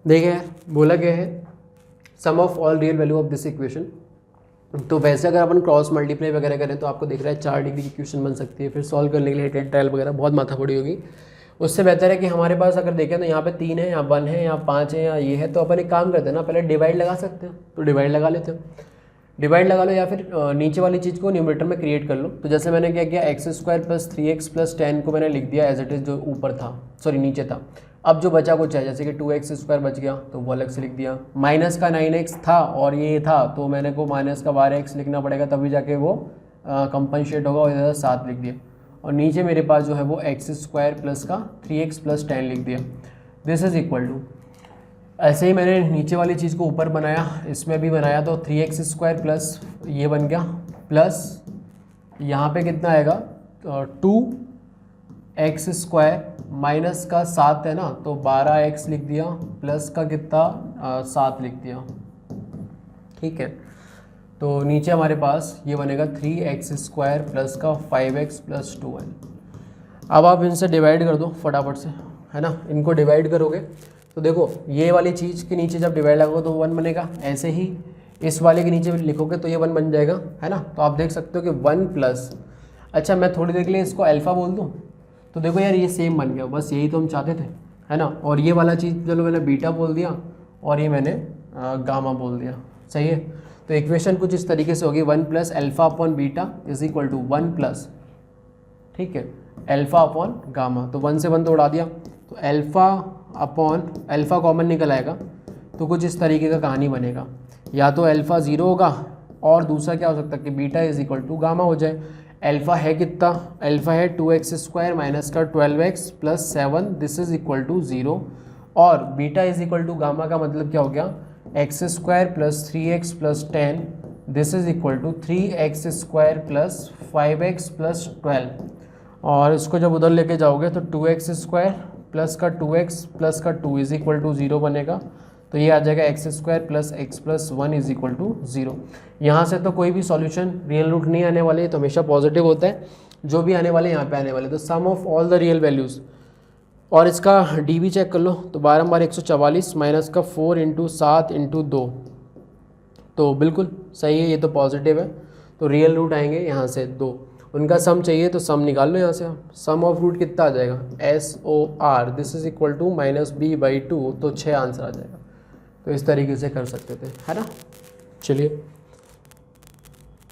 देखिए बोला गया है sum of all real value of this equation. तो वैसे अगर अपन क्रॉस मल्टीप्लाई वगैरह करें तो आपको दिख रहा है 4 डिग्री की इक्वेशन बन सकती है, फिर सॉल्व करने के लिए हेड ट्रायल वगैरह बहुत माथापड़ी होगी। उससे बेहतर है कि हमारे पास अगर देखें तो यहाँ पे 3 है, यहाँ 1 है, यहाँ 5 है, यहाँ ये है, तो अपन एक काम करते हैं ना, पहले डिवाइड लगा सकते हैं, तो डिवाइड लगा लेते हैं। डिवाइड लगा लो या फिर नीचे वाली चीज़ को न्यूमरेटर में क्रिएट कर लो। तो जैसे मैंने क्या किया, x² + 3x + 10 को मैंने लिख दिया एज इट इज़, जो ऊपर था सॉरी नीचे था। अब जो बचा कुछ है, जैसे कि 2x² बच गया तो वो अलग से लिख दिया। माइनस का 9x था और ये था, तो मैंने को माइनस का 12x लिखना पड़ेगा, तभी जाके वो कंपनसेट होगा, और इधर 7 लिख दिया। और नीचे मेरे पास जो है वो x² प्लस का 3x + 10 लिख दिया। दिस इज़ इक्वल टू, ऐसे ही मैंने नीचे वाली चीज़ को ऊपर बनाया, इसमें भी बनाया, तो 3x² प्लस ये बन गया, प्लस यहाँ पे कितना आएगा, 2x² माइनस का 7 है ना, तो 12x लिख दिया, प्लस का कितना 7 लिख दिया। ठीक है, तो नीचे हमारे पास ये बनेगा 3x² प्लस का 5x + 2n। अब आप इनसे डिवाइड कर दो फटाफट से, है ना। इनको डिवाइड करोगे तो देखो ये वाली चीज़ के नीचे जब डिवाइड लगोगे तो 1 बनेगा, ऐसे ही इस वाले के नीचे लिखोगे तो ये 1 बन जाएगा, है ना। तो आप देख सकते हो कि 1 प्लस, अच्छा मैं थोड़ी देर के लिए इसको अल्फ़ा बोल दूँ, तो देखो यार ये सेम बन गया, बस यही तो हम चाहते थे, है ना। और ये वाला चीज़ चलो मैंने बीटा बोल दिया और ये मैंने गामा बोल दिया, सही है। तो इक्वेशन कुछ इस तरीके से होगी, 1 + α/β इज इक्वल टू 1 प्लस, ठीक है, α/γ। तो 1 से 1 तो उड़ा दिया, तो अल्फ़ा कॉमन निकल आएगा, तो कुछ इस तरीके का कहानी बनेगा। या तो अल्फ़ा 0 होगा, और दूसरा क्या हो सकता है कि beta is equal to gamma हो जाए। अल्फ़ा है कितना, अल्फ़ा है 2x² माइनस का 12x + 7, this is equal to 0। और beta is equal to gamma का मतलब क्या हो गया, x² + 3x + 10, this is equal to 3x² + 5x + 12। और इसको जब उधर लेके जाओगे तो 2x² प्लस का 2x प्लस का 2 इज इक्वल टू 0 बनेगा। तो ये आ जाएगा x² + x + 1 is equal to 0। यहाँ से तो कोई भी सॉल्यूशन रियल रूट नहीं आने वाले, तो हमेशा पॉजिटिव होता है, जो भी आने वाले यहाँ पे आने वाले। तो sum of all the real values, और इसका डी भी चेक कर लो, तो 12 × 144 माइनस का 4 × 7 × 2, तो बिल्कुल सही है, ये तो पॉजिटिव है। तो रियल रूट आएंगे यहाँ से 2, उनका सम चाहिए तो सम निकाल लो यहाँ से। सम ऑफ रूट कितना आ जाएगा, SOR, this is equal to -b/2, तो 6 आंसर आ जाएगा। तो इस तरीके से कर सकते थे, है ना। चलिए।